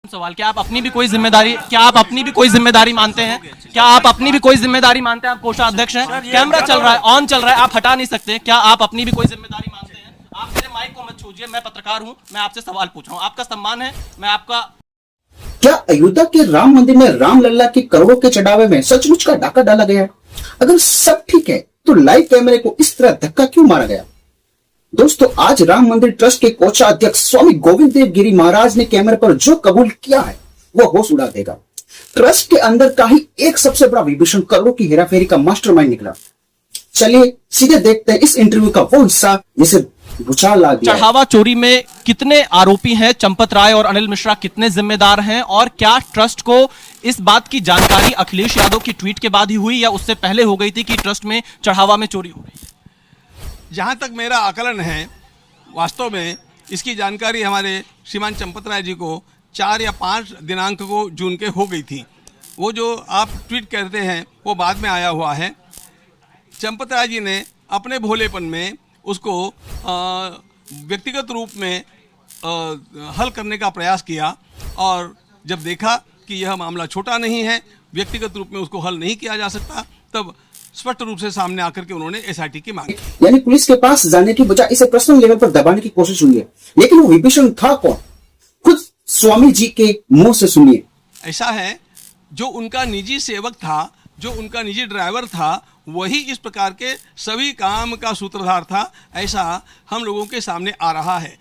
सवाल, क्या आप अपनी भी कोई जिम्मेदारी मानते हैं? क्या आप अपनी भी कोई जिम्मेदारी मानते हैं? आप कोषाध्यक्ष हैं, कैमरा चल रहा है, ऑन चल रहा है, आप हटा नहीं सकते। क्या आप अपनी भी कोई जिम्मेदारी मानते हैं? आप मेरे माइक को मत छूजिए, मैं पत्रकार हूं, मैं आपसे सवाल पूछ रहा हूं, आपका सम्मान है, मैं आपका। क्या अयोध्या के राम मंदिर में राम लल्ला के करोड़ों के चढ़ावे में सचमुच का डाका डाला गया है? अगर सब ठीक है तो लाइव कैमरे को इस तरह धक्का क्यों मारा गया? दोस्तों, आज राम मंदिर ट्रस्ट के कोषाध्यक्ष स्वामी गोविंद देव गिरी महाराज ने कैमरे पर जो कबूल किया है वह होश उड़ा देगा। ट्रस्ट के अंदर का ही एक सबसे बड़ा विभूषण करोड़ों की हेराफेरी का मास्टरमाइंड निकला। चलिए सीधे देखते हैं इस इंटरव्यू का वो हिस्सा जिसे भूचाल ला दिया। चढ़ावा चोरी में कितने आरोपी हैं? चंपत राय और अनिल मिश्रा कितने जिम्मेदार हैं? और क्या ट्रस्ट को इस बात की जानकारी अखिलेश यादव की ट्वीट के बाद ही हुई या उससे पहले हो गई थी कि ट्रस्ट में चढ़ावा में चोरी हो गई? जहाँ तक मेरा आकलन है, वास्तव में इसकी जानकारी हमारे श्रीमान चंपत राय जी को 4 या 5 दिनांक को जून के हो गई थी। वो जो आप ट्वीट करते हैं वो बाद में आया हुआ है। चंपत राय जी ने अपने भोलेपन में उसको व्यक्तिगत रूप में हल करने का प्रयास किया और जब देखा कि यह मामला छोटा नहीं है, व्यक्तिगत रूप में उसको हल नहीं किया जा सकता, तब स्पष्ट रूप से सामने आकर के उन्होंने एसआईटी की मांग की। यानी पुलिस के पास जाने की बजाय इसे पर्सनल लेवल पर दबाने की कोशिश हुई है। लेकिन वो विभीषण था कौन? खुद स्वामी जी के मुंह से सुनिए। ऐसा है, जो उनका निजी सेवक था, जो उनका निजी ड्राइवर था, वही इस प्रकार के सभी काम का सूत्रधार था, ऐसा हम लोगों के सामने आ रहा है।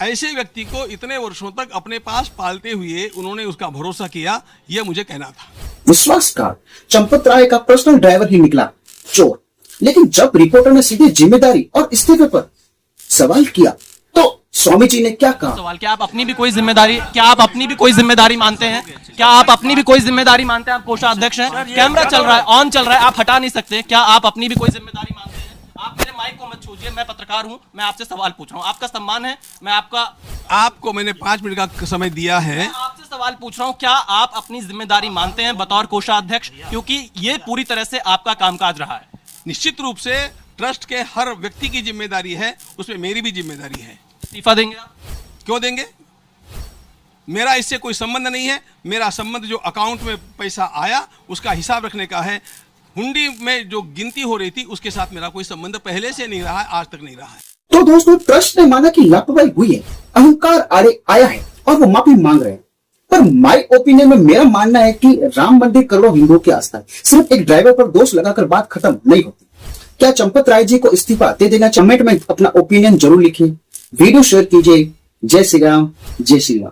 ऐसे व्यक्ति को इतने वर्षों तक अपने पास पालते हुए उन्होंने उसका भरोसा किया, यह मुझे कहना था। विश्वासघात, चंपत राय का पर्सनल ड्राइवर ही निकला चोर। लेकिन जब रिपोर्टर ने सीधे जिम्मेदारी और इस्तीफे पर सवाल किया तो स्वामी जी ने क्या कहा? सवाल, क्या आप अपनी भी कोई जिम्मेदारी मानते हैं? क्या आप अपनी भी कोई जिम्मेदारी मानते हैं? आप कोषाध्यक्ष हैं, कैमरा चल रहा है, ऑन चल रहा है, आप हटा नहीं सकते। क्या आप अपनी भी कोई जिम्मेदारी मानते हैं? आप मेरे माइक को मत छूजिए, मैं पत्रकार हूं, मैं आपसे सवाल पूछ रहा हूं, आपका सम्मान है, मैं आपका। आपको मैंने 5 मिनट का समय दिया है। मैं आपसे सवाल पूछ रहा हूं, क्या आप अपनी जिम्मेदारी मानते हैं बतौर कोषाध्यक्ष? क्योंकि ये पूरी तरह से आपका कामकाज रहा है। निश्चित रूप से ट्रस्ट के हर व्यक्ति की जिम्मेदारी है, उसमें मेरी भी जिम्मेदारी है। इस्तीफा देंगे आप? क्यों देंगे? मेरा इससे कोई संबंध नहीं है। मेरा संबंध जो अकाउंट में पैसा आया उसका हिसाब रखने का है। हुंडी में जो गिनती हो रही थी उसके साथ मेरा कोई संबंध पहले से नहीं रहा है, आज तक नहीं रहा है। तो दोस्तों, ट्रस्ट ने माना कि लापरवाही हुई है, अहंकार आड़े आया है और वो माफी मांग रहे हैं। पर माय ओपिनियन में मेरा मानना है कि राम मंदिर करोड़ों हिंदुओं की आस्था है। सिर्फ एक ड्राइवर पर दोष लगाकर बात खत्म नहीं होती। क्या चंपत राय जी को इस्तीफा दे देना? कमेंट में अपना ओपिनियन जरूर लिखिए, वीडियो शेयर कीजिए। जय श्री राम, जय श्री राम।